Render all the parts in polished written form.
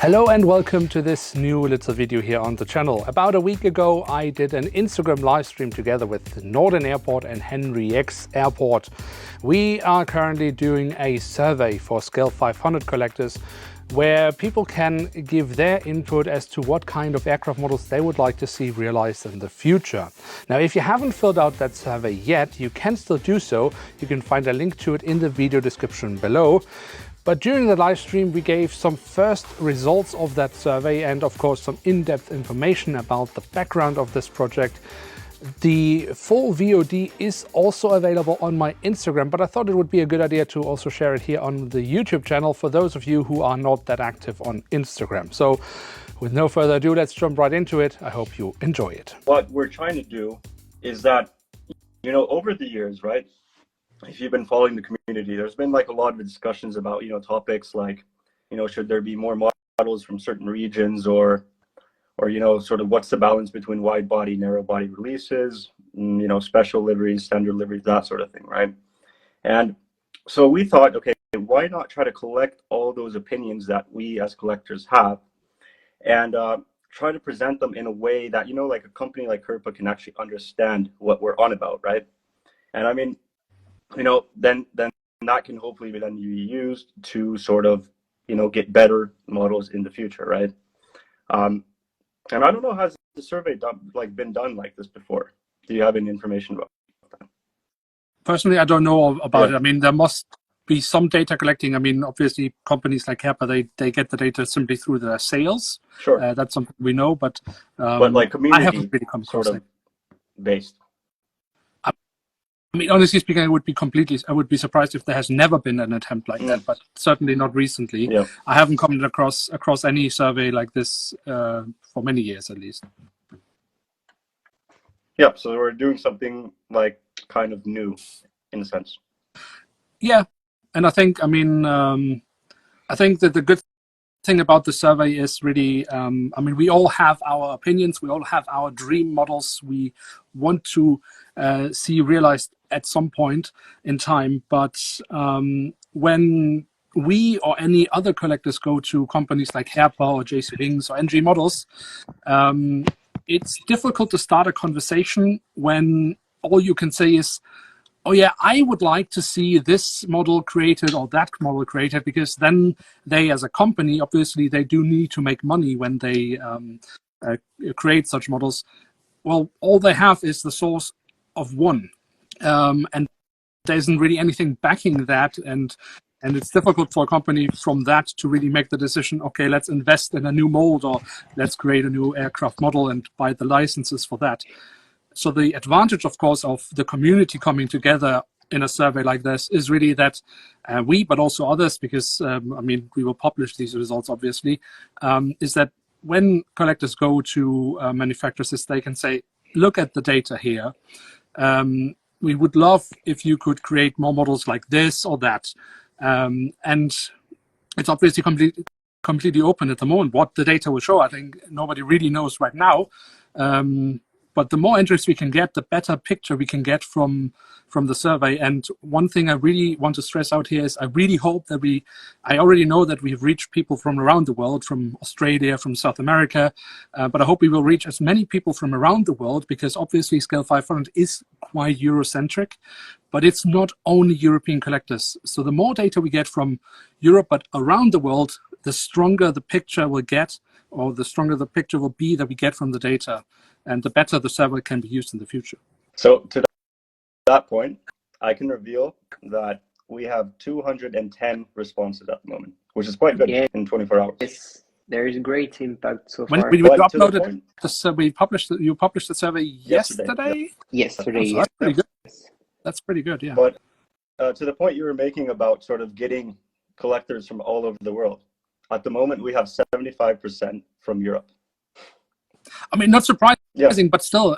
Hello and welcome to this new little video here on the channel. About a week ago I did an Instagram live stream together with Norden Airport and henryxairport. We are currently doing a survey for Scale 500 collectors where people can give their input as to what kind of aircraft models they would like to see realized in the future. Now, if you haven't filled out that survey yet, you can still do so. You can find a link to it in the video description below. But during the live stream, we gave some first results of that survey and of course some in-depth information about the background of this project. The full VOD is also available on my Instagram, but I thought it would be a good idea to also share it here on the YouTube channel for those of you who are not that active on Instagram. So with no further ado, let's jump right into it. I hope you enjoy it. What we're trying to do is that, over the years, right? If you've been following the community, there's been like a lot of discussions about, topics like, should there be more models from certain regions or, sort of what's the balance between wide body, narrow body releases, special liveries, standard liveries, that sort of thing, right? And so we thought, okay, why not try to collect all those opinions that we as collectors have and try to present them in a way that, like a company like Herpa can actually understand what we're on about, right? And I mean, then that can hopefully then be used to sort of, get better models in the future, right? And I don't know, has the survey been done like this before? Do you have any information about that? Personally, I don't know about it. I mean, there must be some data collecting. I mean, obviously, companies like Herpa, they get the data simply through their sales. Sure. That's something we know, but like community, I haven't really come across sort of based. I mean, honestly speaking, I would be surprised if there has never been an attempt like that, but certainly not recently. Yeah. I haven't come across any survey like this for many years at least. Yeah, so we're doing something like kind of new in a sense. Yeah, and I think that the good thing about the survey is really, we all have our opinions, we all have our dream models we want to see realized at some point in time, but when we or any other collectors go to companies like Herpa or JC Wings or NG Models, it's difficult to start a conversation when all you can say is, oh yeah, I would like to see this model created or that model created, because then they, as a company, obviously they do need to make money when they create such models. Well, all they have is the source of one, and there isn't really anything backing that, and it's difficult for a company from that to really make the decision, okay, let's invest in a new mold or let's create a new aircraft model and buy the licenses for that. So the advantage, of course, of the community coming together in a survey like this is really that we, but also others, because, we will publish these results, obviously, is that when collectors go to manufacturers, they can say, look at the data here. We would love if you could create more models like this or that. And it's obviously completely open at the moment. What the data will show, I think nobody really knows right now. But the more interest we can get, the better picture we can get from the survey. And one thing I really want to stress out here is I really hope that I already know that we've reached people from around the world, from Australia, from South America, but I hope we will reach as many people from around the world, because obviously Scale 500 is quite Eurocentric, but it's not only European collectors. So the more data we get from Europe, but around the world, the stronger the picture will get, or the stronger the picture will be that we get from the data, and the better the survey can be used in the future. So to that point, I can reveal that we have 210 responses at the moment, which is quite good in 24 hours. Yes, there is great impact so when far. We uploaded the survey, you published the survey yesterday? Yesterday, so that's pretty good. That's pretty good, yeah. But to the point you were making about sort of getting collectors from all over the world, at the moment we have 75% from Europe. I mean, not surprising, but still,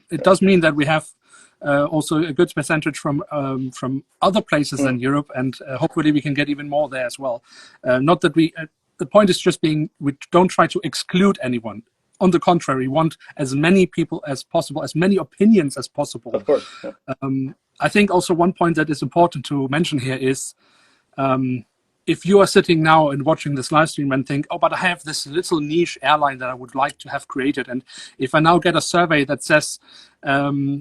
it does mean that we have also a good percentage from other places than Europe, and hopefully we can get even more there as well. Not that the point is just we don't try to exclude anyone. On the contrary, we want as many people as possible, as many opinions as possible. Of course. Yeah. I think also one point that is important to mention here is if you are sitting now and watching this live stream and think, oh, but I have this little niche airline that I would like to have created, and if I now get a survey that says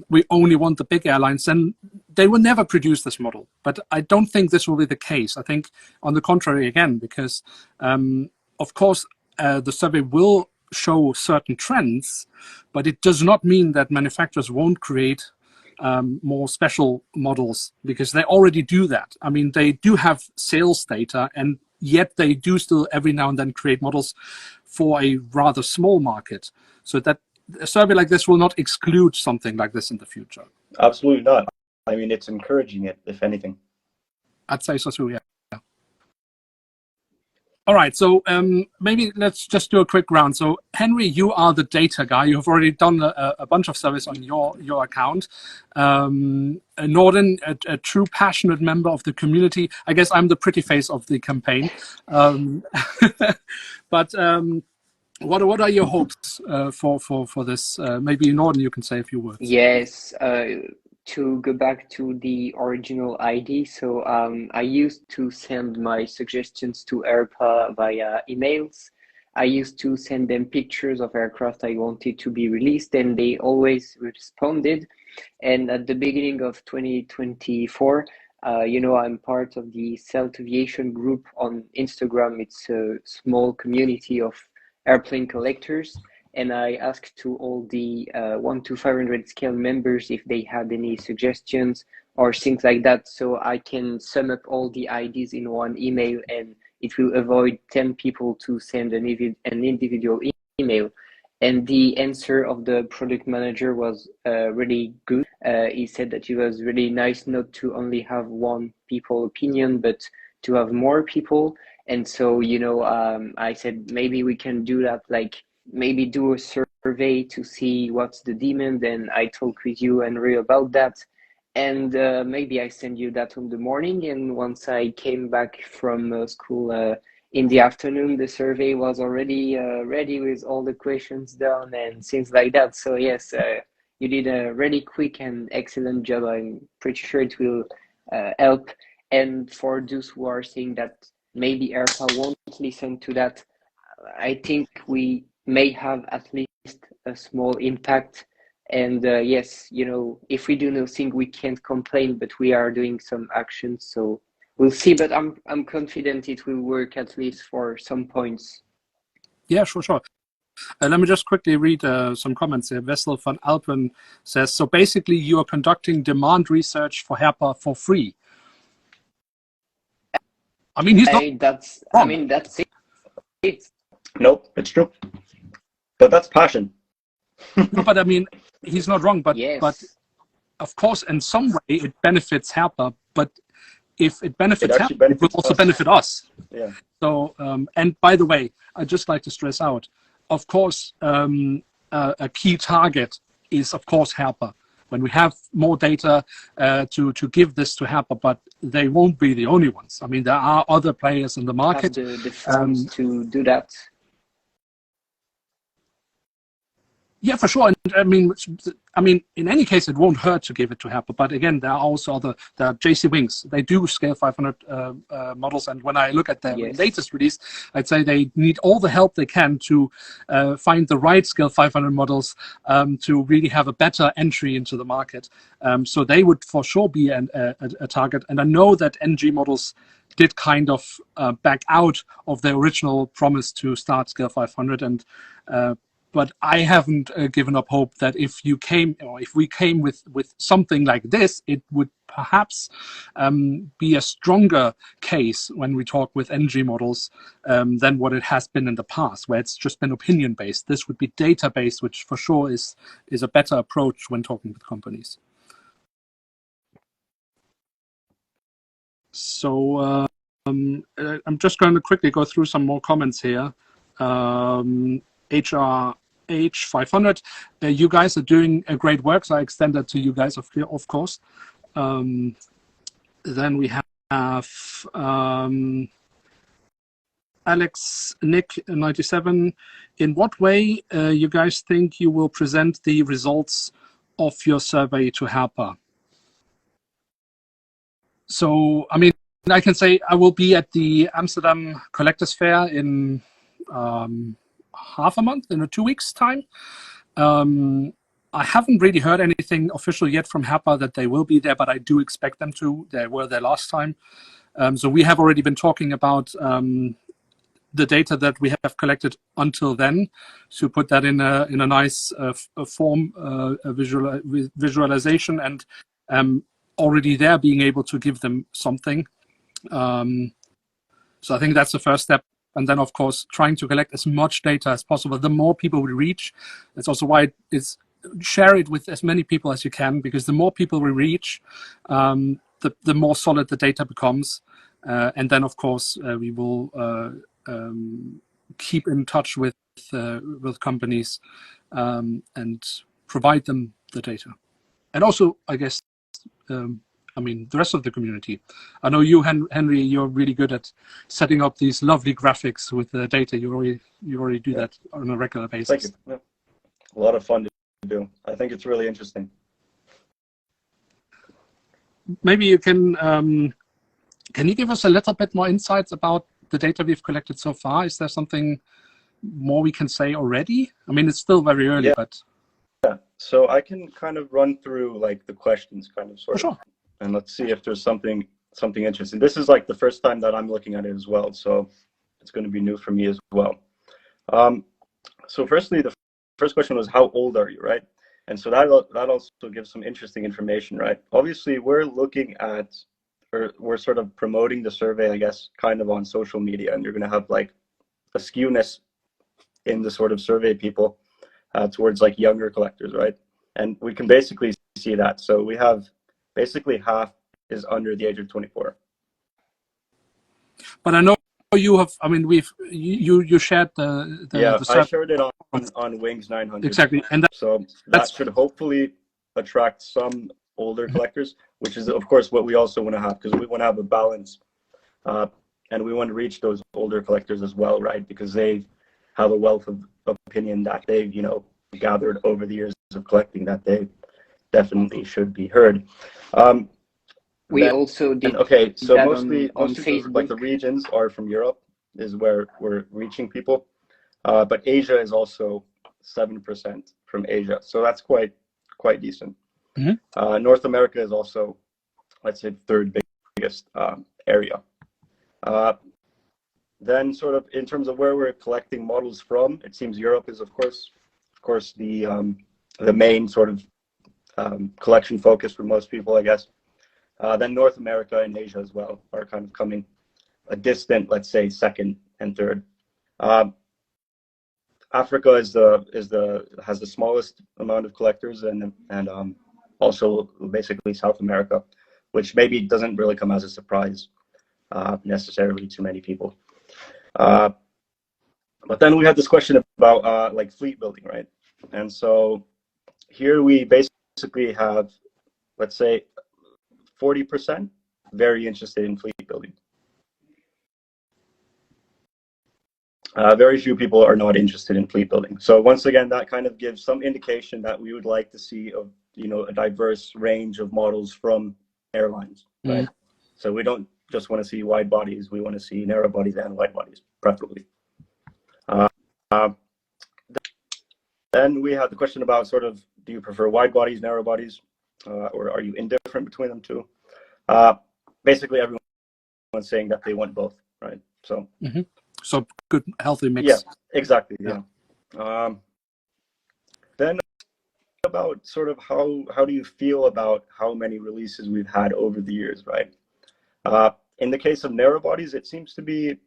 we only want the big airlines, then they will never produce this model. But I don't think this will be the case. I think on the contrary, again, because of course the survey will show certain trends, but it does not mean that manufacturers won't create more special models, because they already do that. I mean, they do have sales data, and yet they do still every now and then create models for a rather small market. So that a survey like this will not exclude something like this in the future. Absolutely not. I mean, it's encouraging it, if anything. I'd say so too, yeah. All right, so maybe let's just do a quick round. So Henry, you are the data guy. You have already done a bunch of surveys on your account. Norden, a true passionate member of the community. I guess I'm the pretty face of the campaign. But what are your hopes for this? Maybe Norden, you can say a few words. Yes, to go back to the original ID, so I used to send my suggestions to AirPA via emails. I used to send them pictures of aircraft I wanted to be released, and they always responded. And at the beginning of 2024, I'm part of the Celt Aviation group on Instagram. It's a small community of airplane collectors. And I asked to all the 1 to 500 scale members if they had any suggestions or things like that, so I can sum up all the IDs in one email, and it will avoid 10 people to send an individual email. And the answer of the product manager was really good. He said that it was really nice not to only have one people opinion, but to have more people. And so, I said, maybe we can do that, like maybe do a survey to see what's the demand. And I talk with you, Henry, about that. And maybe I send you that in the morning. And once I came back from school in the afternoon, the survey was already ready with all the questions done and things like that. So yes, you did a really quick and excellent job. I'm pretty sure it will help. And for those who are saying that maybe AirPA won't listen to that, I think we may have at least a small impact. And yes, if we do nothing, we can't complain, but we are doing some actions. So we'll see, but I'm confident it will work, at least for some points. Yeah, sure. Let me just quickly read some comments here. Wessel van Alpen says, so basically you are conducting demand research for HERPA for free. I mean, he's not that's wrong. That's it. Nope, it's true. But that's passion. No, but I mean, he's not wrong. But Yes. but of course, in some way, it benefits HERPA. But if it benefits It actually HERPA, it will benefits also us. benefit us. Yeah. So, and by the way, I'd just like to stress out, of course, a key target is, of course, HERPA. When we have more data to give this to HERPA, but they won't be the only ones. I mean, there are other players in the market. Have the funds to do that. Yeah, for sure. And I mean, in any case, it won't hurt to give it to HERPA. But again, there are also there are JC Wings. They do scale 500 models. And when I look at their latest release, I'd say they need all the help they can to find the right scale 500 models to really have a better entry into the market. So they would for sure be a target. And I know that NG models did kind of back out of their original promise to start scale 500. And but I haven't given up hope that if we came with something like this, it would perhaps be a stronger case when we talk with NG models than what it has been in the past, where it's just been opinion based. This would be data based, which for sure is a better approach when talking with companies. So I'm just going to quickly go through some more comments here. HRH 500, you guys are doing a great work, so I extend that to you guys, of course. Then we have Alex Nick 97. In what way you guys think you will present the results of your survey to HERPA? So, I mean, I can say I will be at the Amsterdam Collectors Fair in half a month, in 2 weeks' time. I haven't really heard anything official yet from Herpa that they will be there, but I do expect them to. They were there last time. So we have already been talking about the data that we have collected until then, to put that in a nice form, visualization, and already there being able to give them something. So I think that's the first step. And then, of course, trying to collect as much data as possible. The more people we reach, that's also why it's share it with as many people as you can, because the more people we reach, the more solid the data becomes. And then, of course, we will keep in touch with companies and provide them the data. And also, I guess, I mean, the rest of the community. I know you, Henry, you're really good at setting up these lovely graphics with the data. You already do that on a regular basis. Thank you. Yeah. A lot of fun to do. I think it's really interesting. Maybe you can you give us a little bit more insights about the data we've collected so far? Is there something more we can say already? I mean, it's still very early, but... Yeah, so I can kind of run through like the questions kind of sort of, and let's see if there's something interesting. This is like the first time that I'm looking at it as well, so it's going to be new for me as well. So firstly, the first question was, how old are you, right? And so that also gives some interesting information, right? Obviously, we're looking at, or we're sort of promoting the survey, I guess, kind of on social media, and you're going to have like a skewness in the sort of survey people towards like younger collectors, right? And we can basically see that. So we have basically half is under the age of 24. But I know you have, I mean, you shared the I shared it on Wings 900. Exactly. And that should hopefully attract some older collectors, which is of course what we also want to have, because we want to have a balance, and we want to reach those older collectors as well, right? Because they have a wealth of opinion that they've, you know, gathered over the years of collecting, that they definitely should be heard. We also did so that mostly on Facebook. like the regions are from Europe is where we're reaching people, but Asia is also 7% from Asia, so that's quite decent. Mm-hmm. North America is also, let's say, third biggest area. Then sort of in terms of where we're collecting models from, it seems Europe is of course the main sort of collection focus for most people, I guess. Then North America and Asia as well are kind of coming a distant, let's say, second and third. Africa has the smallest amount of collectors, and also basically South America, which maybe doesn't really come as a surprise necessarily to many people. But then we had this question about like fleet building, right? And so here we basically have, let's say, 40% very interested in fleet building. Very few people are not interested in fleet building. So once again, that kind of gives some indication that we would like to see a diverse range of models from airlines, right? Mm. So we don't just want to see wide bodies, we want to see narrow bodies and wide bodies, preferably. Then we had the question about sort of, do you prefer wide bodies, narrow bodies, or are you indifferent between them two? Basically, everyone's saying that they want both, right? So, so good, healthy mix. Yeah, exactly. Yeah. Then about sort of how do you feel about how many releases we've had over the years, right? In the case of narrow bodies, it seems to be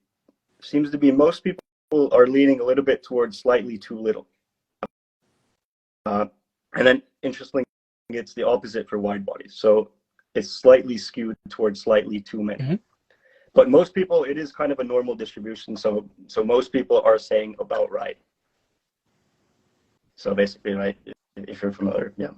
most people are leaning a little bit towards slightly too little. And then interestingly, it's the opposite for wide bodies. So it's slightly skewed towards slightly too many. Mm-hmm. But most people, it is kind of a normal distribution. So most people are saying about right. So basically, right, if you're familiar, yeah.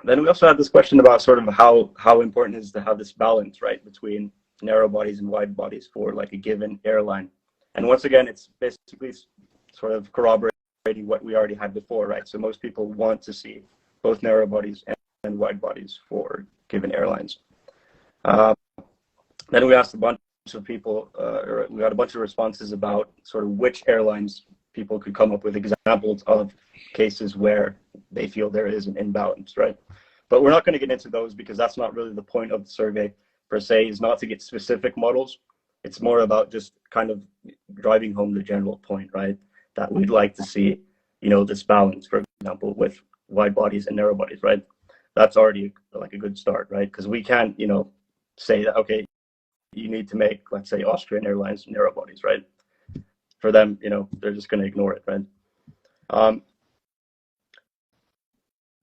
Then we also had this question about sort of how important it is to have this balance, right, between narrow bodies and wide bodies for like a given airline. And once again, it's basically sort of corroborating what we already had before, right? So most people want to see both narrow bodies and wide bodies for given airlines. Then we asked a bunch of people, or we got a bunch of responses about sort of which airlines people could come up with examples of cases where they feel there is an imbalance, right? But we're not going to get into those because that's not really the point of the survey per se, is not to get specific models. It's more about just kind of driving home the general point, right? That we'd like to see, this balance, for example, with wide bodies and narrow bodies, right? That's already like a good start, right? Because we can't, say that, okay, you need to make, let's say, Austrian Airlines narrow bodies, right? For them, they're just going to ignore it, right?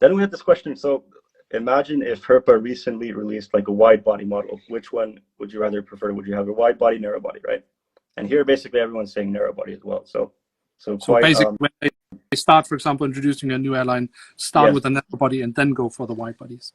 Then we had this question. So imagine if Herpa recently released like a wide body model. Which one would you rather prefer? Would you have a wide body, narrow body, right? And here, basically, everyone's saying narrow body as well. So quite. Basically, when they start, for example, introducing a new airline, start Yes. with a narrow body and then go for the wide bodies.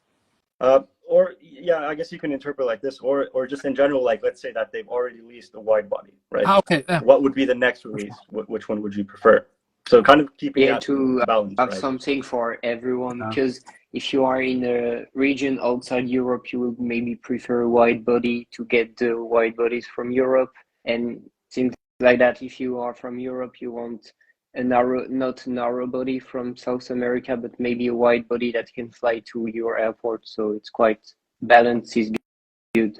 Or yeah, I guess you can interpret like this, or just in general, like let's say that they've already released a wide body, right? Okay. Yeah. What would be the next release? Which one would you prefer? So kind of keeping that to balance, have right? something for everyone, Yeah. because if you are in a region outside Europe, you would maybe prefer a wide body to get the wide bodies from Europe, and things like that. If you are from Europe, you want not a narrow body from South America, but maybe a wide body that can fly to your airport. So it's quite balance is good.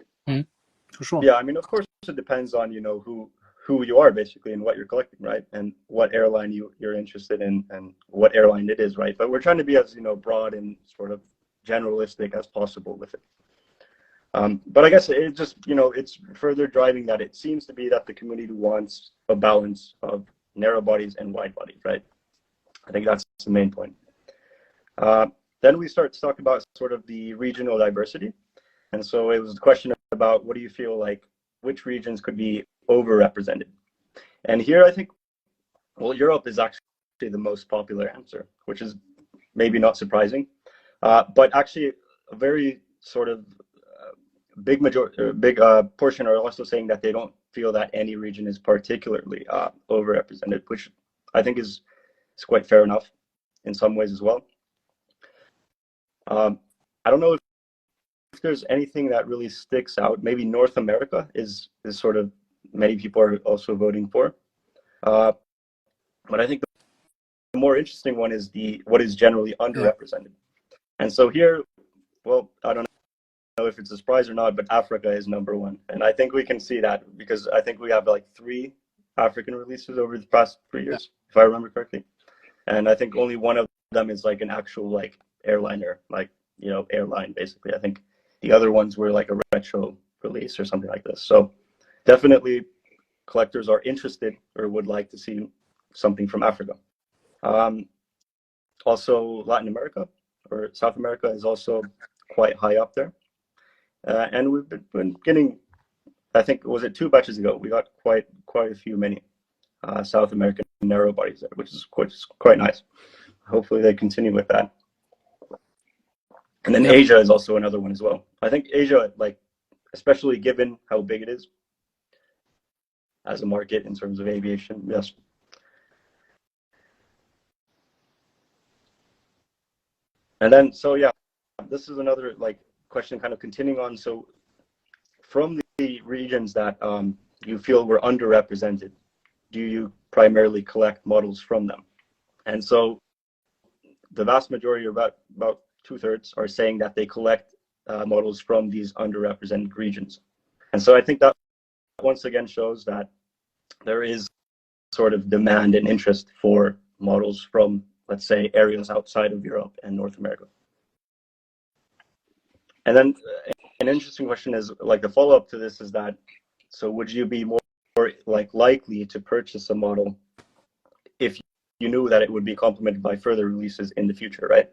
For sure. Yeah, I mean, of course, it depends on who you are basically and what you're collecting, right? And what airline you're interested in and what airline it is, right? But we're trying to be as broad and sort of generalistic as possible with it. But I guess it just it's further driving that it seems to be that the community wants a balance of narrow bodies and wide bodies, right? I think that's the main point. Then we start to talk about sort of the regional diversity. And so it was a question about what do you feel like which regions could be overrepresented? And here I think, well, Europe is actually the most popular answer, which is maybe not surprising. But actually a very sort of big portion are also saying that they don't feel that any region is particularly overrepresented, which I think is quite fair enough in some ways as well. I don't know if there's anything that really sticks out. Maybe North America is sort of many people are also voting for. But I think the more interesting one is what is generally underrepresented. And so here, well, I don't know if it's a surprise or not, but Africa is number one. And I think we can see that because I think we have like 3 African releases over the past 3 years, if I remember correctly. And I think only one of them is like an actual like airliner, like, airline basically. I think the other ones were like a retro release or something like this. So definitely collectors are interested or would like to see something from Africa. Also Latin America or South America is also quite high up there. And we've been getting, I think, was it 2 batches ago, we got quite a few many South American narrow bodies there, which is quite nice. Hopefully they continue with that. And then Asia is also another one as well. I think Asia, like, especially given how big it is as a market in terms of aviation, yes. And then, so yeah, this is another like question kind of continuing on. So from the regions that you feel were underrepresented, do you primarily collect models from them? And so the vast majority, or about 2/3, are saying that they collect models from these underrepresented regions. And so I think that once again shows that there is sort of demand and interest for models from, let's say, areas outside of Europe and North America. And then an interesting question is, like, the follow-up to this is that, so would you be more like likely to purchase a model if you knew that it would be complemented by further releases in the future, right?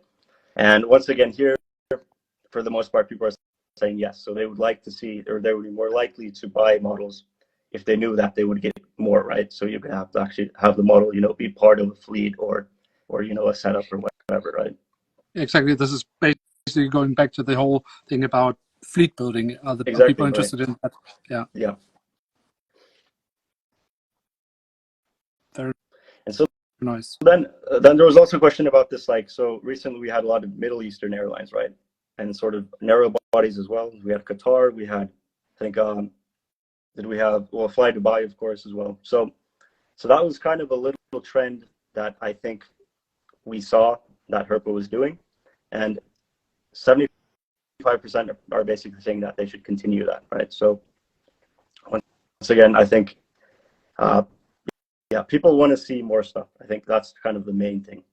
And once again, here, for the most part, people are saying yes. So they would like to see, or they would be more likely to buy models if they knew that they would get more, right? So you could have to actually have the model, be part of a fleet or a setup or whatever, right? Exactly. This is basically going back to the whole thing about fleet building. Are people interested in that? Yeah. Yeah. Very and so nice. Then there was also a question about this, like, so recently we had a lot of Middle Eastern airlines, right? and sort of narrow bodies as well. We had Qatar, we had, I think, did we have, well, Fly Dubai, of course, as well. So that was kind of a little trend that I think we saw that Herpa was doing. And 75% are basically saying that they should continue that, right? So once again, I think, yeah, people want to see more stuff. I think that's kind of the main thing.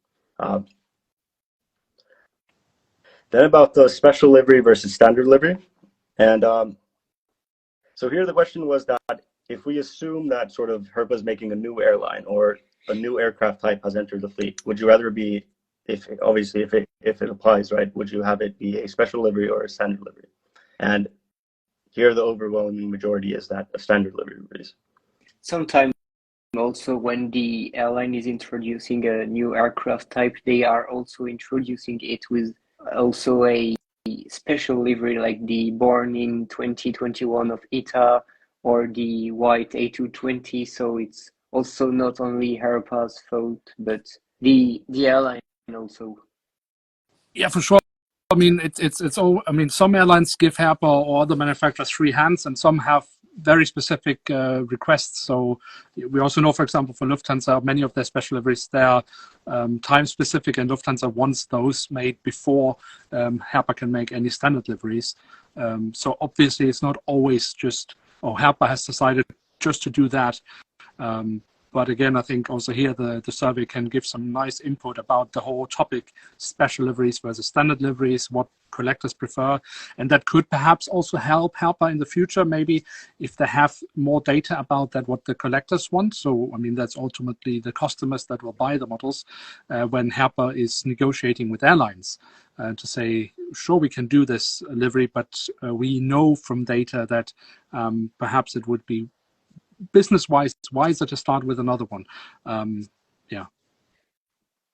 Then about the special livery versus standard livery. And so here the question was that if we assume that sort of Herpa is making a new airline or a new aircraft type has entered the fleet, would you rather be, if it applies, right, would you have it be a special livery or a standard livery? And here the overwhelming majority is that a standard livery is. Sometimes also when the airline is introducing a new aircraft type, they are also introducing it with also a special livery, like the born in 2021 of ITA or the white A220. So it's also not only Herpa's fault, but the airline also. Yeah, for sure. I mean, it's all. I mean, some airlines give Herpa or other manufacturers free hands, and some have very specific requests. So we also know, for example, for Lufthansa, many of their special liveries, they are time specific, and Lufthansa wants those made before Herpa can make any standard liveries. So obviously, it's not always just, oh, Herpa has decided just to do that. But again, I think also here the survey can give some nice input about the whole topic, special liveries versus standard liveries, what collectors prefer. And that could perhaps also help Herpa in the future, maybe if they have more data about that, what the collectors want. So, I mean, that's ultimately the customers that will buy the models when Herpa is negotiating with airlines to say, sure, we can do this livery, but we know from data that perhaps it would be business-wise wiser to start with another one.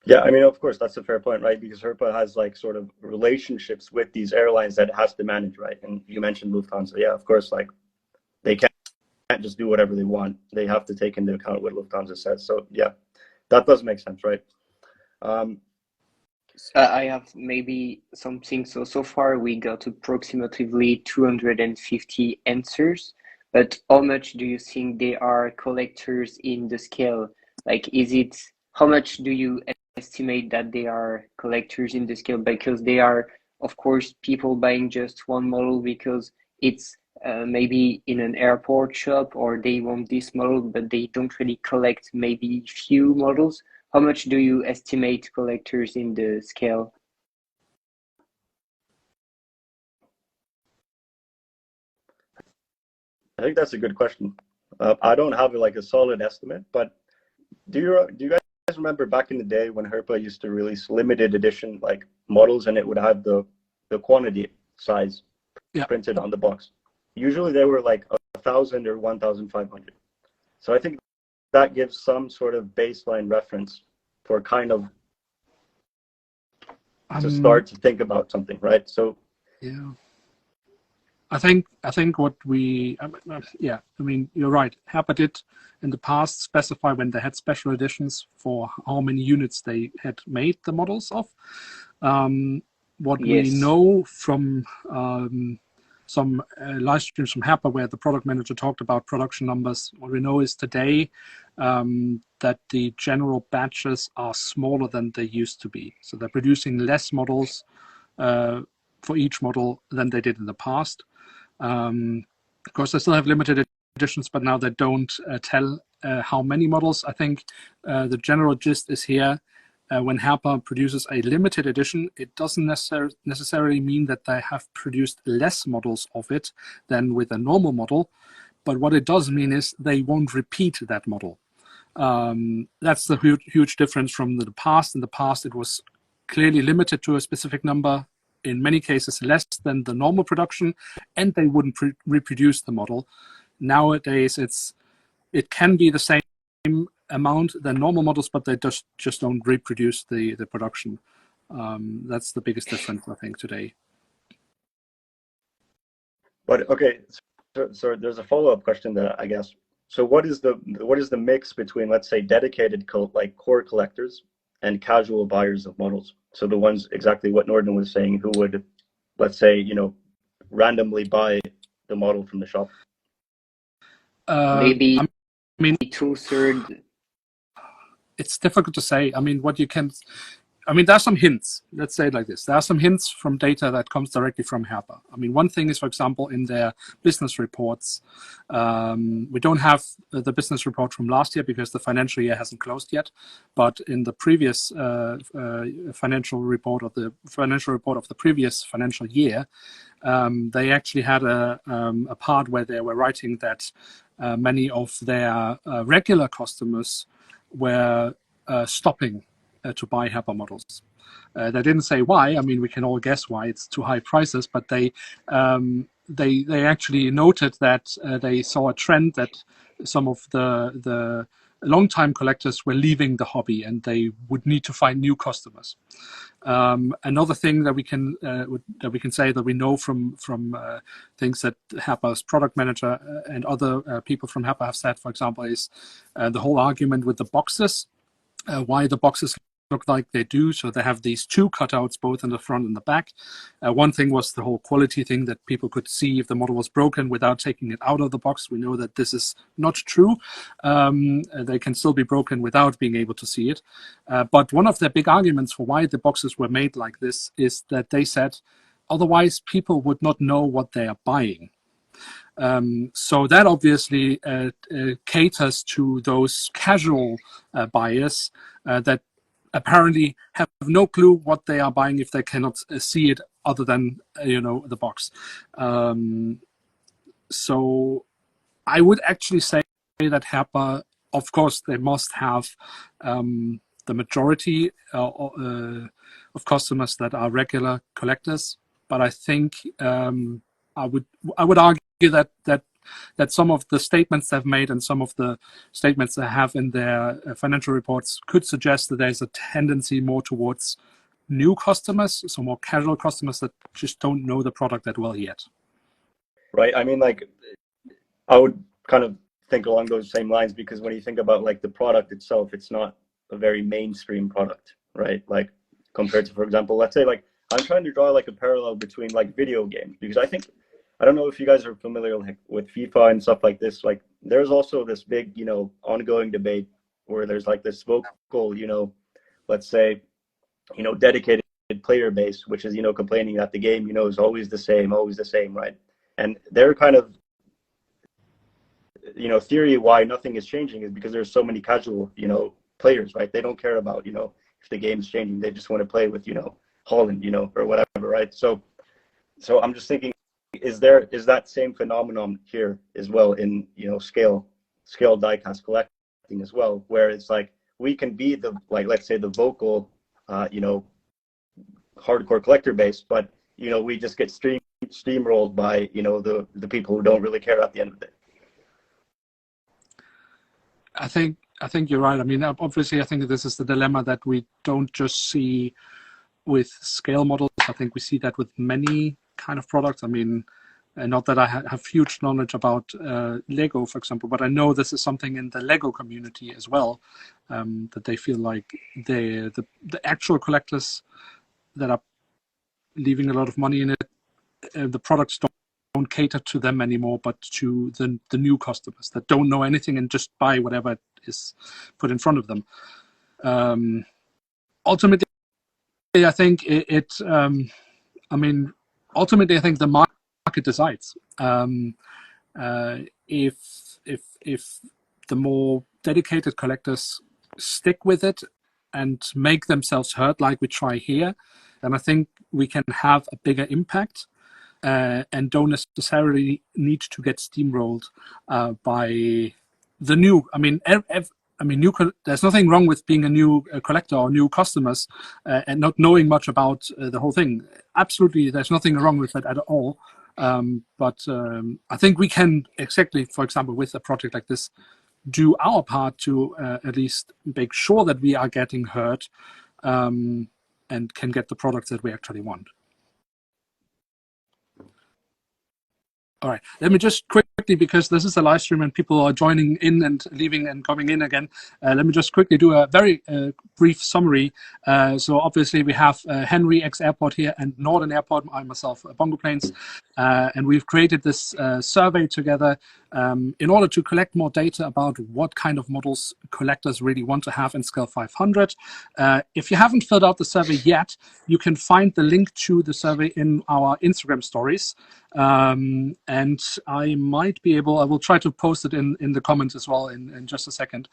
Yeah, I mean, of course, that's a fair point, right? Because Herpa has like sort of relationships with these airlines that it has to manage, right? And you mentioned Lufthansa. Yeah, of course, like they can't just do whatever they want. They have to take into account what Lufthansa says. So yeah, that does make sense, right? I have maybe something. So far we got approximately 250 answers. But how much do you think they are collectors in the scale? Like, how much do you estimate that they are collectors in the scale? Because they are, of course, people buying just one model because it's maybe in an airport shop, or they want this model, but they don't really collect maybe few models. How much do you estimate collectors in the scale? I think that's a good question. I don't have like a solid estimate, but do you guys remember back in the day when Herpa used to release limited edition like models, and it would have the quantity size printed on the box? Usually they were like 1,000 or 1,500. So I think that gives some sort of baseline reference for kind of to start to think about something, right? So yeah. I think what we, I mean, you're right. Herpa did in the past specify when they had special editions for how many units they had made the models of. What we know from some live streams from Herpa where the product manager talked about production numbers, what we know is today that the general batches are smaller than they used to be. So they're producing less models for each model than they did in the past. Of course, they still have limited editions, but now they don't tell how many models. I think the general gist is here. When Herpa produces a limited edition, it doesn't necessarily mean that they have produced less models of it than with a normal model. But what it does mean is they won't repeat that model. That's the huge difference from the past. In the past, it was clearly limited to a specific number, in many cases less than the normal production, and they wouldn't reproduce the model. Nowadays, it can be the same amount than normal models, but they just don't reproduce the production. That's the biggest difference, I think, today. But okay, so there's a follow-up question that I guess. So what is the mix between, let's say, dedicated like core collectors and casual buyers of models? So the ones exactly what Norden was saying, who would let's say, randomly buy the model from the shop? Maybe I mean, 2/3. it's difficult to say. I mean, there are some hints. Let's say it like this. There are some hints from data that comes directly from Herpa. I mean, one thing is, for example, in their business reports, we don't have the business report from last year because the financial year hasn't closed yet. But in the previous financial report of the previous financial year, they actually had a part where they were writing that many of their regular customers were stopping to buy Herpa models. They didn't say why. I mean, we can all guess why. It's too high prices, but they actually noted that they saw a trend that some of the long-time collectors were leaving the hobby and they would need to find new customers. Another thing that we can say that we know from things that Herpa's product manager and other people from Herpa have said, for example, is the whole argument with the boxes. Why the boxes look like they do. So they have these two cutouts, both in the front and the back. One thing was the whole quality thing, that people could see if the model was broken without taking it out of the box. We know that this is not true. They can still be broken without being able to see it. But one of the big arguments for why the boxes were made like this is that they said, otherwise people would not know what they are buying. So that obviously caters to those casual buyers that apparently have no clue what they are buying if they cannot see it other than the box. So I would actually say that Herpa, of course, they must have the majority of customers that are regular collectors, but I think I would argue that some of the statements they've made and some of the statements they have in their financial reports could suggest that there's a tendency more towards new customers, so more casual customers that just don't know the product that well yet. Right. I mean, like, I would kind of think along those same lines, because when you think about like the product itself, it's not a very mainstream product, right? Like compared to, for example, let's say, like, I'm trying to draw like a parallel between like video games, because I don't know if you guys are familiar with FIFA and stuff like this. Like, there's also this big, ongoing debate where there's like this vocal, let's say, dedicated player base, which is, complaining that the game, is always the same, right? And they're kind of, theory why nothing is changing is because there's so many casual, players, right? They don't care about, if the game's changing. They just want to play with, Holland, or whatever, right? So I'm just thinking, is that same phenomenon here as well in scale diecast collecting as well, where it's like we can be the, like, let's say the vocal hardcore collector base, but we just get steamrolled by the people who don't really care at the end of the day. I think you're right. I mean, obviously, I think this is the dilemma that we don't just see with scale models. I think we see that with many kind of products. I mean, not that I have huge knowledge about Lego, for example, but I know this is something in the Lego community as well, that they feel like the actual collectors that are leaving a lot of money in it, the products don't cater to them anymore, but to the new customers that don't know anything and just buy whatever is put in front of them. Ultimately, I think ultimately, I think the market decides. If the more dedicated collectors stick with it and make themselves heard, like we try here, then I think we can have a bigger impact and don't necessarily need to get steamrolled by the new. There's nothing wrong with being a new collector or new customers and not knowing much about the whole thing. Absolutely, there's nothing wrong with that at all. But I think we can, exactly, for example, with a project like this, do our part to at least make sure that we are getting heard and can get the products that we actually want. All right, let me just quickly quickly, because this is a live stream and people are joining in and leaving and coming in again, let me just quickly do a very brief summary. So obviously we have henryxairport here and Norden Airport, I myself, BongoPlanes, and we've created this survey together in order to collect more data about what kind of models collectors really want to have in Scale 500. If you haven't filled out the survey yet, you can find the link to the survey in our Instagram stories. And I might be able, I will try to post it in the comments as well in just a second.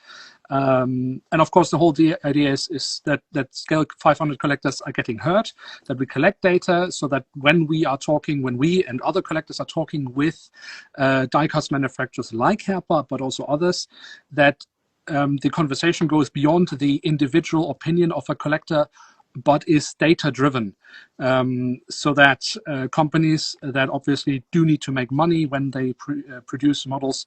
And of course, the whole idea is that Scale 500 collectors are getting heard, that we collect data so that when we are talking, when we and other collectors are talking with diecast manufacturers like Herpa, but also others, that the conversation goes beyond the individual opinion of a collector, but is data driven, so that companies that obviously do need to make money when they produce models,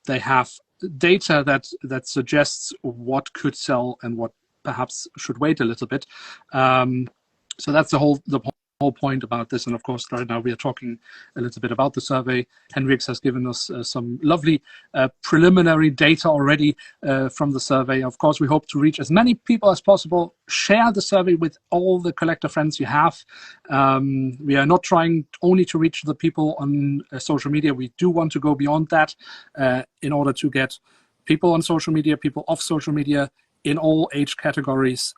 they have data that suggests what could sell and what perhaps should wait a little bit. So that's the whole point about this. And of course, right now we are talking a little bit about the survey. Henryx has given us some lovely preliminary data already from the survey. Of course, we hope to reach as many people as possible. Share the survey with all the collector friends you have. We are not trying only to reach the people on social media. We do want to go beyond that in order to get people on social media, people off social media, in all age categories.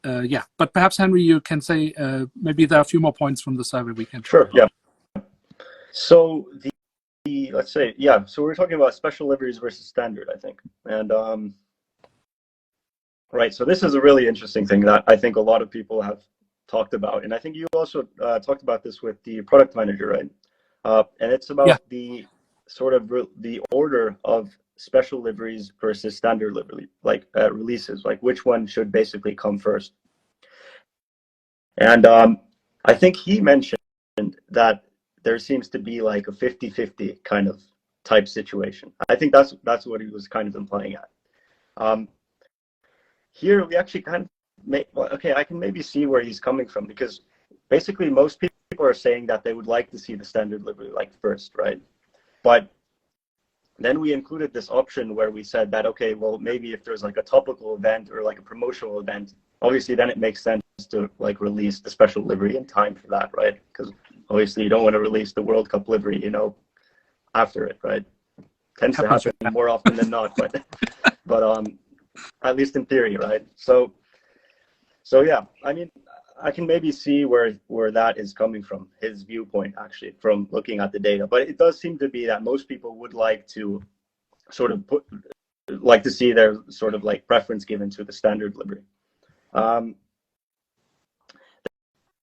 Yeah, but perhaps Henry, you can say maybe there are a few more points from the survey we can. Sure. Yeah. So let's say, yeah. So we're talking about special liveries versus standard, I think, and right. So this is a really interesting thing that I think a lot of people have talked about, and I think you also talked about this with the product manager, right? And it's about the sort of the order of special liveries versus standard livery, like releases, like which one should basically come first. And I think he mentioned that there seems to be like a 50-50 kind of type situation. I think that's what he was kind of implying at. Here we actually kind of well, okay, I can maybe see where he's coming from, because basically most people are saying that they would like to see the standard livery like first, right? But then we included this option where we said that, okay, well, maybe if there's like a topical event or like a promotional event, obviously then it makes sense to like release the special livery in time for that, right? Because obviously you don't want to release the World Cup livery, you know, after it, right? Tends to happen more often than not, but at least in theory, right? So yeah, I mean, I can maybe see where that is coming from, his viewpoint, actually, from looking at the data. But it does seem to be that most people would like to sort of like to see their sort of like preference given to the standard livery.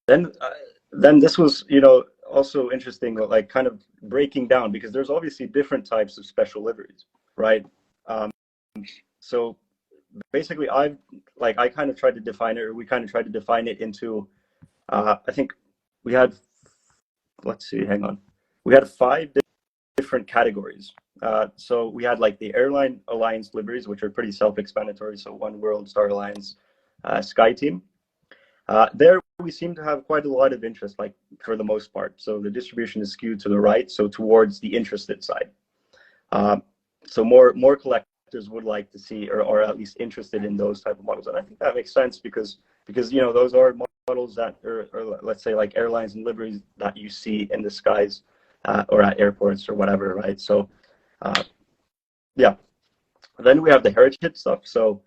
Then this was, you know, also interesting, like kind of breaking down, because there's obviously different types of special liveries, right? So basically, I kind of tried to define it, or we kind of tried to define it into, I think we had, let's see, hang on. We had 5 different categories. So we had like the airline alliance liveries, which are pretty self-explanatory. So One World, Star Alliance, SkyTeam. There we seem to have quite a lot of interest, like for the most part. So the distribution is skewed to the right, so towards the interested side. So more collectors would like to see, or at least interested in those type of models, and I think that makes sense because you know, those are models that or let's say like airlines and liveries that you see in the skies or at airports or whatever, right? So yeah. Then we have the heritage stuff. So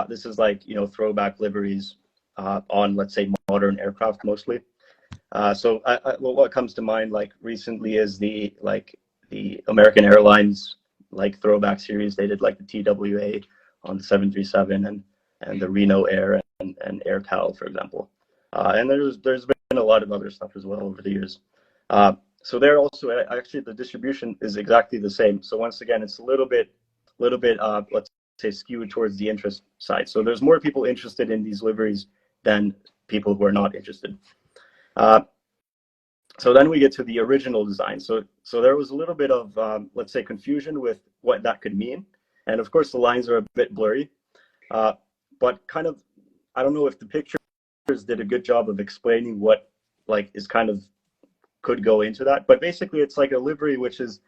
this is like, you know, throwback liveries on, let's say, modern aircraft mostly. So well, what comes to mind like recently is the American Airlines like throwback series. They did like the TWA on the 737 and the Reno Air and Air Cal, for example. And there's been a lot of other stuff as well over the years. So there also, actually, the distribution is exactly the same. So once again, it's a little bit let's say skewed towards the interest side. So there's more people interested in these liveries than people who are not interested. So then we get to the original design. So there was a little bit of, let's say, confusion with what that could mean. And of course, the lines are a bit blurry, but kind of, I don't know if the pictures did a good job of explaining what like is kind of could go into that. But basically, it's like a livery which is,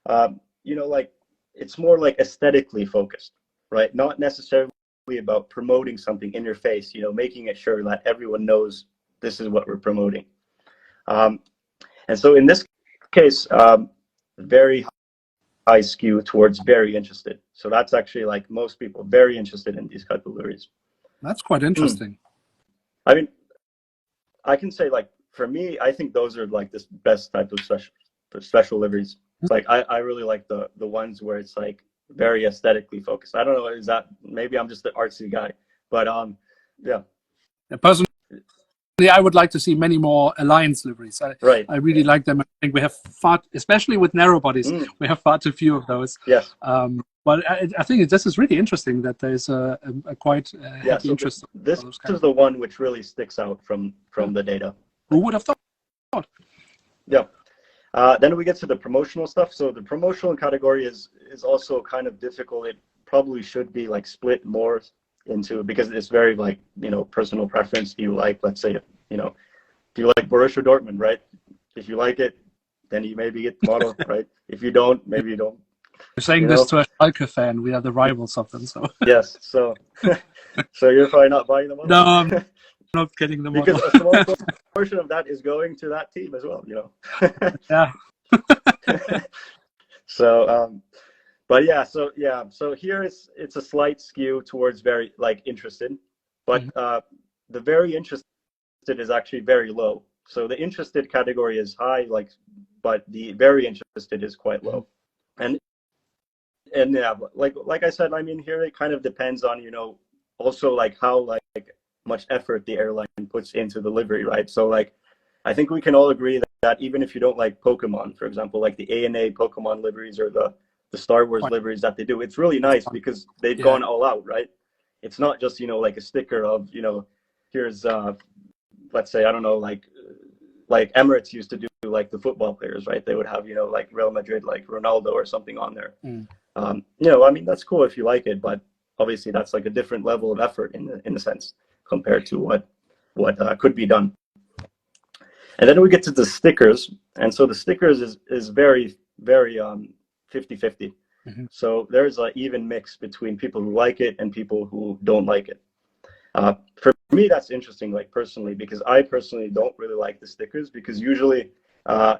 like it's more like aesthetically focused, right? Not necessarily about promoting something in your face, making it sure that everyone knows this is what we're promoting. And so in this case, very high skew towards very interested. So that's actually like most people very interested in these type of liveries. That's quite interesting. I mean, I can say like for me, I think those are like this best type of special liveries. Like I really like the ones where it's like very aesthetically focused. I don't know, is that maybe I'm just an artsy guy, but yeah. Personally, I would like to see many more alliance liveries. Right. I really like them. I think we have especially with narrow bodies, we have far too few of those. Yes. But I think this is really interesting that there's a quite heavy interest. This is the one which really sticks out from the data. Who would have thought? Yeah. Then we get to the promotional stuff. So the promotional category is also kind of difficult. It probably should be like split more into, because it's very like, personal preference. Do you like, let's say, do you like Borussia Dortmund, right? If you like it, then you maybe get the model, right? If you don't, maybe you don't. You're saying this to a Schalke fan. We are the rivals of them. So yes. So so you're probably not buying the model. No, I'm not getting the model. Because a small portion of that is going to that team as well, Yeah. So, but yeah, so here it's a slight skew towards very like interested, but the very interested is actually very low. So the interested category is high, like, but the very interested is quite low. And yeah, like I said, I mean, here it kind of depends on, also like how like much effort the airline puts into the livery, right? So like, I think we can all agree that even if you don't like Pokemon, for example, like the ANA Pokemon liveries or the Star Wars liveries that they do, it's really nice because they've gone all out, right? It's not just, like a sticker of, here's, let's say, I don't know, like Emirates used to do like the football players, right? They would have, like Real Madrid, like Ronaldo or something on there. I mean, that's cool if you like it, but obviously that's like a different level of effort in a sense compared to what could be done. And then we get to the stickers, and so the stickers is very 50-50. So there's an even mix between people who like it and people who don't like it. For me, that's interesting, like personally, because I personally don't really like the stickers, because usually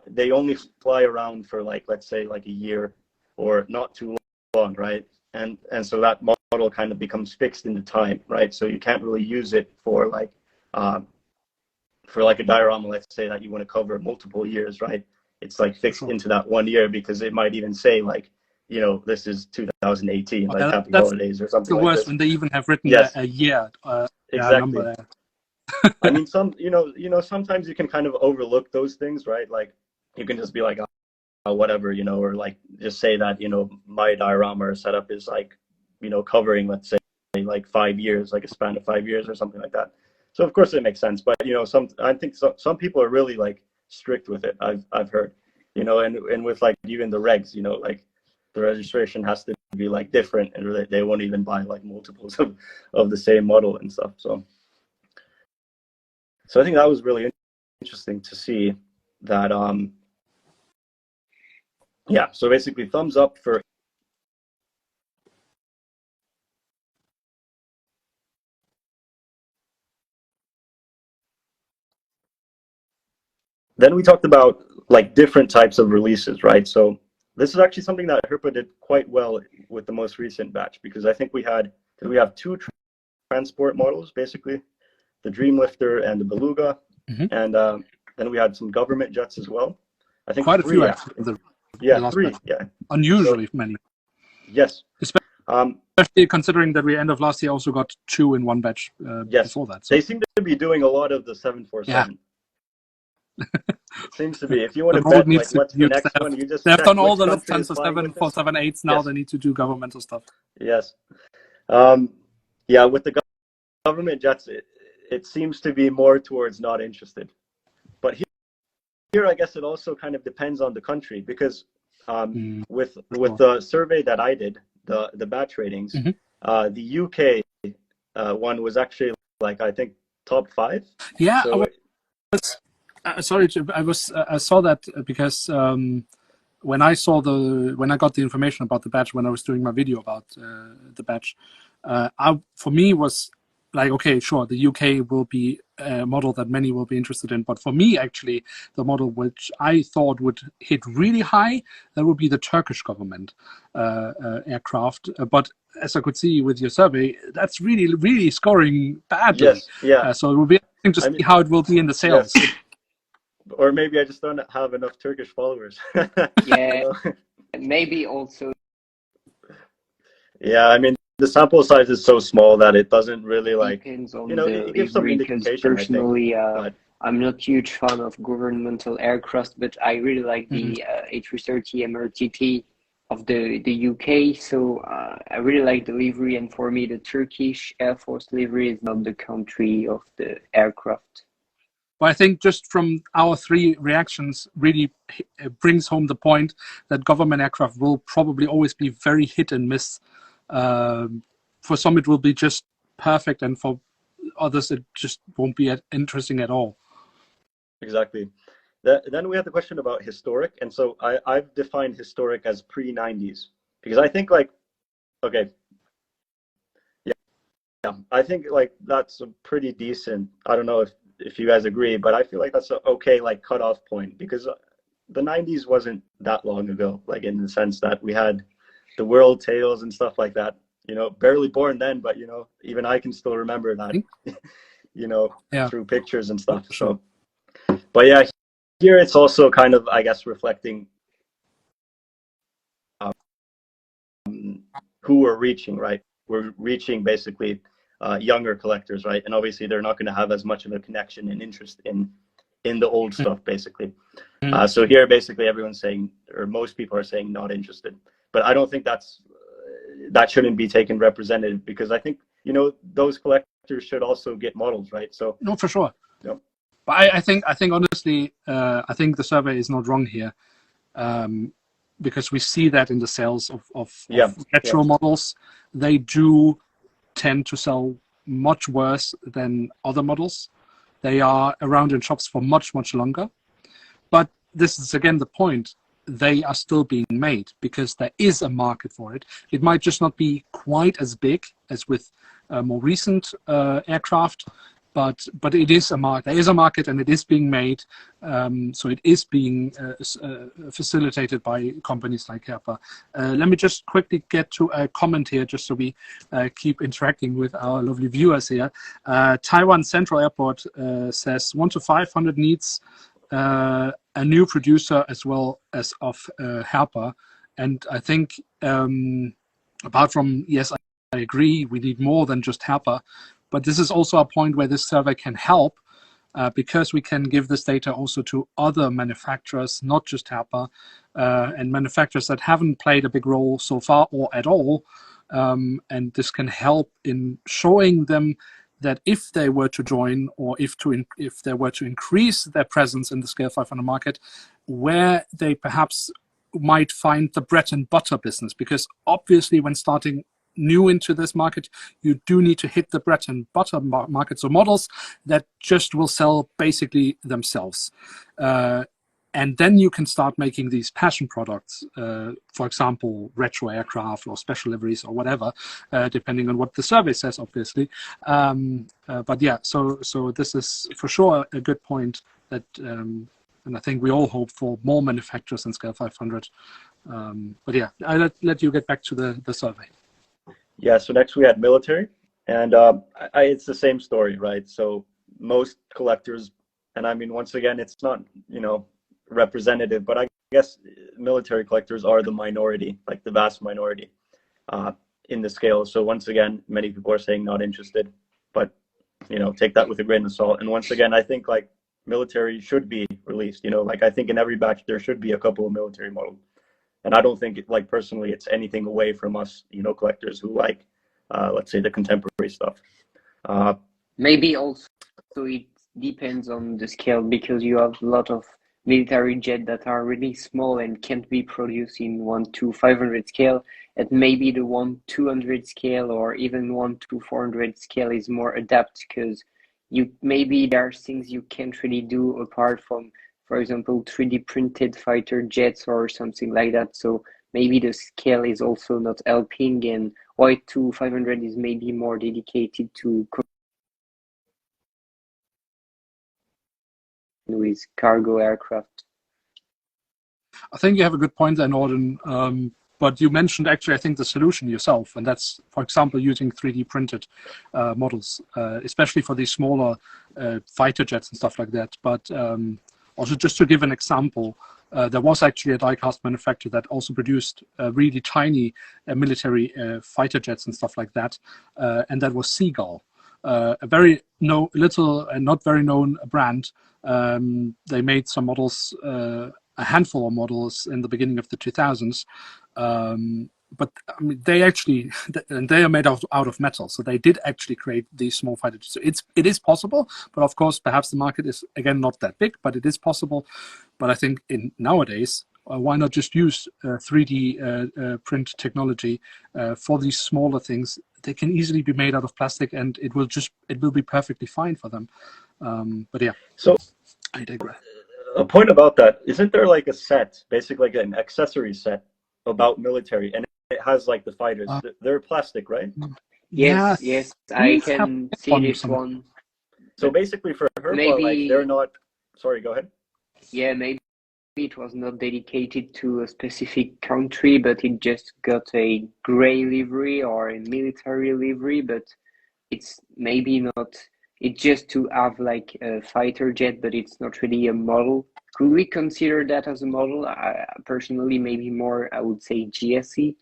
they only fly around for like, let's say like a year or not too long, right? And so that model kind of becomes fixed into time, right? So you can't really use it for like a diorama, let's say, that you want to cover multiple years, right? It's like fixed into that 1 year, because it might even say like, this is 2018, like happy holidays or something. The like worst this. When they even have written a year, exactly. Number there. I mean, sometimes you can kind of overlook those things, right? Like you can just be like, oh, whatever, or like just say that, my diorama or setup is like, covering, let's say, like 5 years, like a span of 5 years or something like that. So of course it makes sense, but I think some people are really like strict with it. I've heard, and with like even the regs, like the registration has to be like different, and they won't even buy like multiples of the same model and stuff. So I think that was really interesting to see that. Yeah. So basically, thumbs up for. Then we talked about like different types of releases, right? So this is actually something that Herpa did quite well with the most recent batch, because I think we have two transport models, basically, the Dreamlifter and the Beluga, and then we had some government jets as well. I think quite three, a few. The three, batch. Yeah. Unusually many. Yes. Especially considering that we end of last year also got 2 in one batch before that. So. They seem to be doing a lot of the 747. Yeah. It seems to be. If you want to bet like what's the next one, you just they've done all the Lufthansa 747-8s now. They need to do governmental stuff. Yes. Yeah, with the government jets, it seems to be more towards not interested. But here, I guess it also kind of depends on the country, because with the survey that I did, the batch ratings, the UK one was actually like, I think, top 5. Yeah, so Sorry, I saw that because when I got the information about the badge, when I was doing my video about the badge, for me was like, okay, sure, the UK will be a model that many will be interested in, but for me, actually, the model which I thought would hit really high, that would be the Turkish government aircraft. But as I could see with your survey, that's really, really scoring badly. Yes, yeah. So it will be interesting to see how it will be in the sales. Yes. Or maybe I just don't have enough Turkish followers. Yeah, maybe also. Yeah, I mean, the sample size is so small that it doesn't really Depends on it gives some indication, personally, I think. I'm not a huge fan of governmental aircraft, but I really like the A330 MRTT of the UK. So I really like the livery, and for me, the Turkish Air Force livery is not the country of the aircraft. But I think just from our three reactions really brings home the point that government aircraft will probably always be very hit and miss. For some, it will be just perfect, and for others, it just won't be interesting at all. Exactly. Then we had the question about historic. And so I've defined historic as pre-90s. Because I think okay, yeah, I think that's a pretty decent, I don't know if you guys agree, but I feel like that's a okay cutoff point, because the 90s wasn't that long ago, in the sense that we had the world tales and stuff like that. Barely born then, but even I can still remember that. Through pictures and stuff. So, but yeah, here it's also kind of, I guess, reflecting who we're reaching, right? We're reaching basically younger collectors, right? And obviously they're not going to have as much of a connection and interest in the old stuff, basically. So here, basically, everyone's saying, or most people are saying, not interested. But I don't think that shouldn't be taken representative, because I think those collectors should also get models, right? So no, for sure. Yep. But I think honestly, I think the survey is not wrong here, because we see that in the sales of retro models, they do tend to sell much worse than other models. They are around in shops for much, much longer. But this is again the point. They are still being made because there is a market for it. It might just not be quite as big as with more recent aircraft, but it is a market. There is a market, and it is being made. So it is being facilitated by companies like Herpa. Let me just quickly get to a comment here, just so we keep interacting with our lovely viewers here. Taiwan Central Airport says 1 to 500 needs a new producer as well as of Herpa. And I think apart from, yes, I agree, we need more than just Herpa. But this is also a point where this survey can help, because we can give this data also to other manufacturers, not just Herpa, and manufacturers that haven't played a big role so far or at all. And this can help in showing them that if they were to join, or if they were to increase their presence in the Scale 500 market, where they perhaps might find the bread and butter business. Because obviously when starting new into this market, you do need to hit the bread and butter market, so models that just will sell basically themselves. And then you can start making these passion products, for example, retro aircraft or special liveries or whatever, depending on what the survey says, obviously. But yeah, so this is for sure a good point that, and I think we all hope for more manufacturers in Scale 500. But yeah, I'll let you get back to the survey. Yeah, so next we had military, and it's the same story, right? So most collectors, and I mean, once again, it's not, representative, but I guess military collectors are the minority, the vast minority in the scale. So once again, many people are saying not interested, but, take that with a grain of salt. And once again, I think military should be released, I think in every batch there should be a couple of military models. And I don't think personally it's anything away from us, collectors who let's say the contemporary stuff. Maybe also it depends on the scale, because you have a lot of military jets that are really small and can't be produced in 1 to 500 scale. And maybe the 1 200 scale or even 1 to 400 scale is more adapted, because maybe there are things you can't really do apart from, for example, 3D printed fighter jets or something like that. So maybe the scale is also not helping, and Y2500 is maybe more dedicated to with cargo aircraft. I think you have a good point there, Norden. But you mentioned actually, I think, the solution yourself, and that's, for example, using 3D printed models, especially for these smaller fighter jets and stuff like that. But also, just to give an example, there was actually a diecast manufacturer that also produced really tiny military fighter jets and stuff like that, and that was Seagull, a very little and not very known brand. They made some models. A handful of models in the beginning of the 2000s, but I mean, they actually, and they are made out of metal, so they did actually create these small fighter jets. So it is possible, but of course, perhaps the market is again not that big, but it is possible. But I think nowadays, why not just use 3D print technology for these smaller things? They can easily be made out of plastic, and it will be perfectly fine for them. But yeah, so I digress. A point about that, isn't there like a set, basically like an accessory set about military, and it has like the fighters, they're plastic, right? Yes, yes, I can see this one. So basically for her, maybe, like they're not, sorry, go ahead. Yeah, maybe it was not dedicated to a specific country, but it just got a gray livery or a military livery, but it's maybe not, it's just to have like a fighter jet, but it's not really a model. Could we consider that as a model? Personally, maybe more, I would say GSE.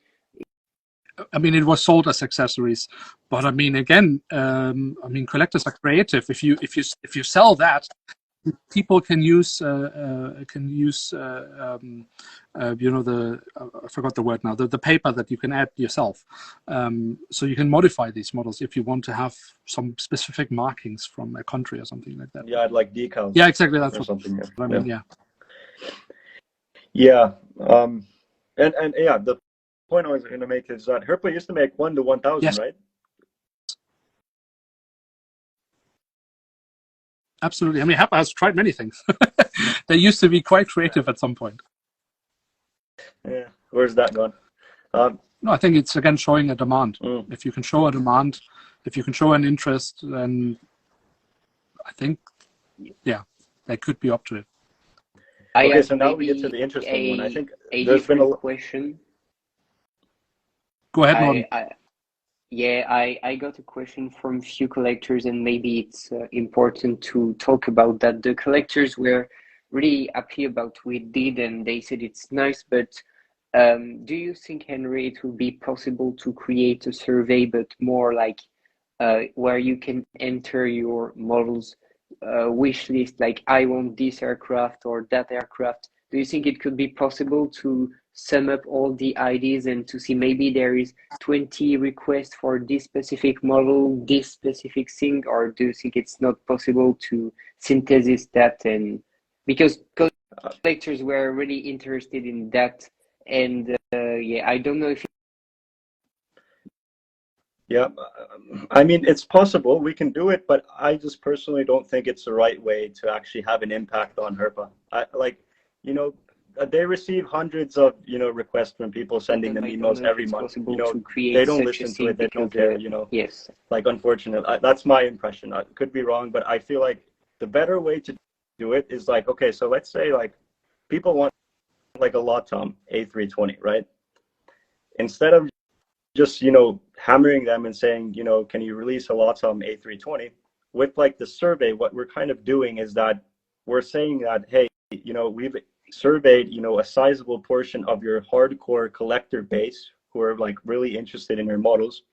I mean, it was sold as accessories, but I mean, again, I mean, collectors are creative. If you sell that, people can use I forgot the word now, the paper that you can add yourself. So you can modify these models if you want to have some specific markings from a country or something like that. Yeah, I'd like decals. Yeah, exactly. That's what I mean. Yeah. Yeah. And yeah, the point I was going to make is that Herpa used to make 1 to 1,000, yes. Right? Absolutely. I mean, Herpa has tried many things. They used to be quite creative at some point. Yeah. Where's that gone? No, I think it's again showing a demand. If you can show a demand, if you can show an interest, then I think, yeah, they could be up to it. Okay, so now we get to the interesting one. I think there's been a question. Go ahead, Norton. I got a question from few collectors, and maybe it's important to talk about that. The collectors were really happy about what we did, and they said it's nice, but do you think, Henry, it would be possible to create a survey, but more like where you can enter your models wish list, like I want this aircraft or that aircraft? Do you think it could be possible to sum up all the ideas and to see maybe there is 20 requests for this specific model, this specific thing, or do you think it's not possible to synthesize that? And because collectors were really interested in that, and yeah, I don't know if. Yeah, I mean, it's possible we can do it, but I just personally don't think it's the right way to actually have an impact on Herpa. They receive hundreds of, requests from people sending them emails every month. They don't listen to it. They don't care, Yes. Like, unfortunate. That's my impression. I could be wrong, but I feel like the better way to do it is like, okay, so let's say like people want like a LATAM A320, right? Instead of just, hammering them and saying, can you release a LATAM A320? With like the survey, what we're kind of doing is that we're saying that, hey, we've surveyed, a sizable portion of your hardcore collector base who are like really interested in your models.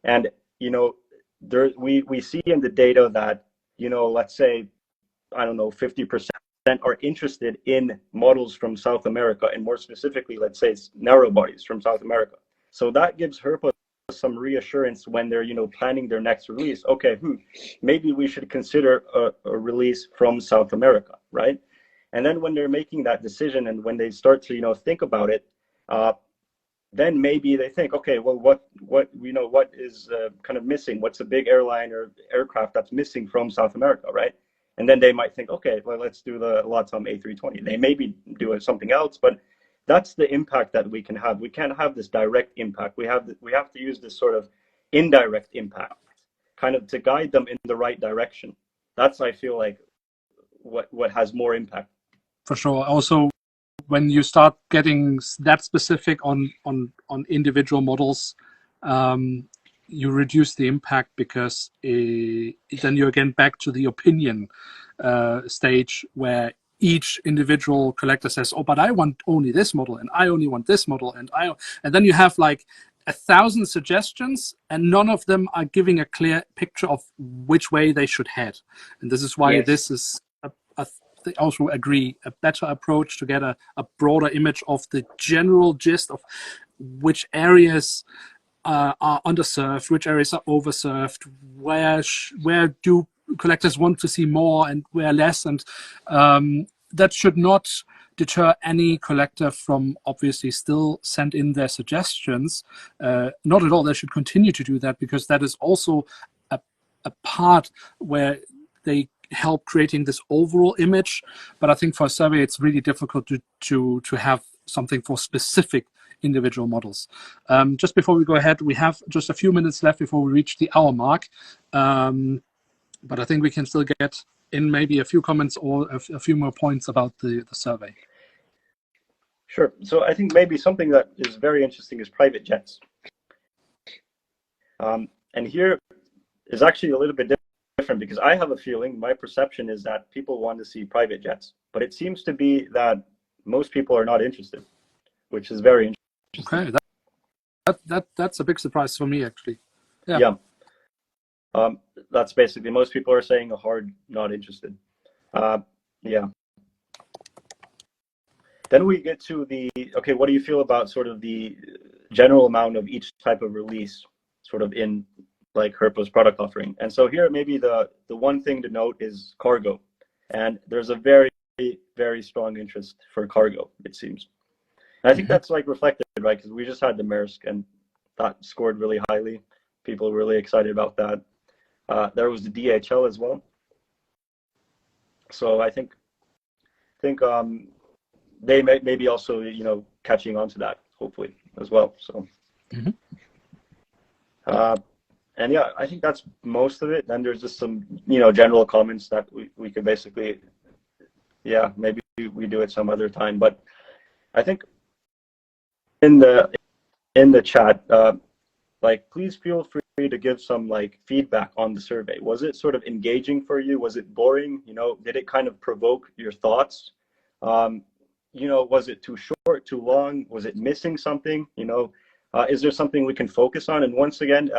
And, we see in the data that, let's say, I don't know, 50% are interested in models from South America, and more specifically, let's say it's narrow bodies from South America. So that gives Herpa some reassurance when they're, planning their next release. Okay, maybe we should consider a release from South America, right? And then when they're making that decision and when they start to, think about it, then maybe they think, okay, well, what is kind of missing? What's a big airline or aircraft that's missing from South America, right? And then they might think, okay, well, let's do the LATAM A320. They maybe do something else, but that's the impact that we can have. We can't have this direct impact. We have to use this sort of indirect impact, kind of to guide them in the right direction. That's, I feel like, what has more impact. For sure. Also, when you start getting that specific on individual models, you reduce the impact, because then you're again back to the opinion stage, where each individual collector says, oh, but I want only this model, and I only want this model, and then you have like 1,000 suggestions, and none of them are giving a clear picture of which way they should head. And this is why this is I also agree, a better approach to get a broader image of the general gist of which areas are underserved, which areas are overserved, where do collectors want to see more and where less, and that should not deter any collector from obviously still send in their suggestions. Not at all. They should continue to do that, because that is also a part where they help creating this overall image. But I think for a survey, it's really difficult to have something for specific individual models. Just before we go ahead, we have just a few minutes left before we reach the hour mark. But I think we can still get in maybe a few comments or a few more points about the survey. Sure. So I think maybe something that is very interesting is private jets. And here is actually a little bit different, because I have a feeling, my perception is that people want to see private jets, but it seems to be that most people are not interested, which is very interesting. Okay, that's a big surprise for me, actually. Yeah. That's basically, most people are saying a hard not interested. Yeah. Then we get to okay, what do you feel about sort of the general amount of each type of release sort of in like Herpa's product offering? And so here, maybe the one thing to note is cargo. And there's a very, very strong interest for cargo, it seems. And I think that's like reflected, right? Because we just had the Maersk, and that scored really highly. People were really excited about that. There was the DHL as well. So I think they may be also, catching on to that, hopefully, as well. So, and yeah, I think that's most of it. Then there's just some, general comments that we could basically, maybe we do it some other time. But I think in the chat, please feel free to give some feedback on the survey. Was it sort of engaging for you? Was it boring? Did it kind of provoke your thoughts? Was it too short, too long? Was it missing something? Is there something we can focus on? And once again,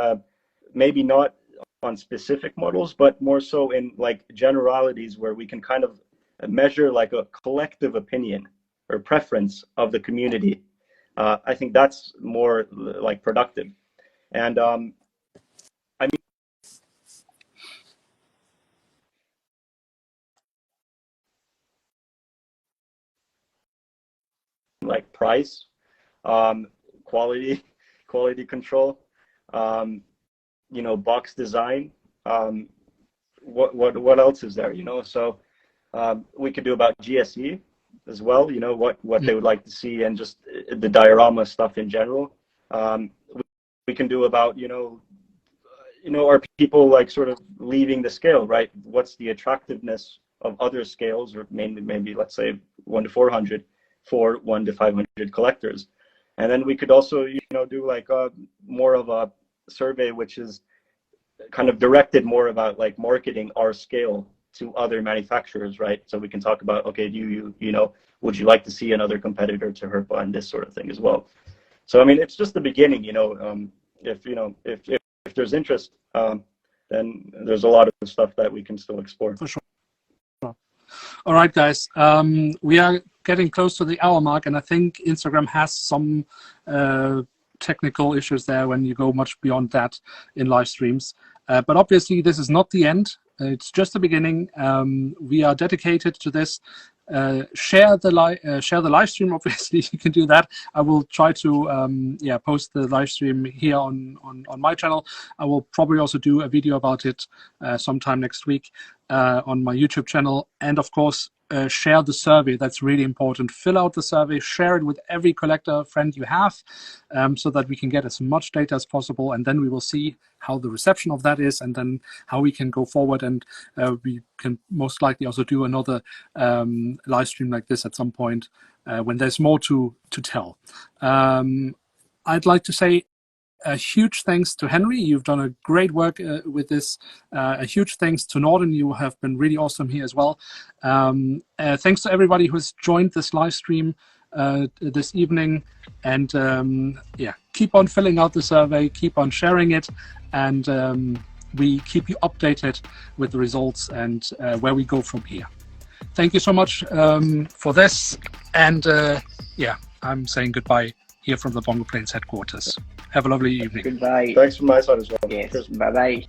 maybe not on specific models, but more so in generalities where we can kind of measure a collective opinion or preference of the community. I think that's more productive. And I mean, price, quality control, box design. What else is there? So we could do about GSE as well. What they would like to see, and just the diorama stuff in general. We can do about are people sort of leaving the scale, right? What's the attractiveness of other scales, or maybe let's say 1 to 400 for 1 to 500 collectors. And then we could also do more of a survey which is kind of directed more about marketing our scale to other manufacturers, right? So we can talk about, okay, would you like to see another competitor to Herpa, and this sort of thing as well. So I mean, it's just the beginning. If there's interest, then there's a lot of stuff that we can still explore. For sure. All right, guys. We are getting close to the hour mark, and I think Instagram has some technical issues there when you go much beyond that in live streams. But obviously, this is not the end. It's just the beginning. We are dedicated to this. share the live stream. Obviously, you can do that. I will try to post the live stream here on my channel. I will probably also do a video about it sometime next week on my YouTube channel. And of course, share the survey. That's really important. Fill out the survey, share it with every collector friend you have, so that we can get as much data as possible, and then we will see how the reception of that is, and then how we can go forward. And we can most likely also do another live stream like this at some point when there's more to tell. I'd like to say a huge thanks to Henry. You've done a great work with this. A huge thanks to Norden. You have been really awesome here as well. Thanks to everybody who's joined this live stream this evening. And keep on filling out the survey, keep on sharing it, and we keep you updated with the results and where we go from here. Thank you so much for this. And I'm saying goodbye here from the BongoPlanes headquarters. Have a lovely evening. Goodbye. Thanks from my side as well. Yes. Cheers. Bye-bye.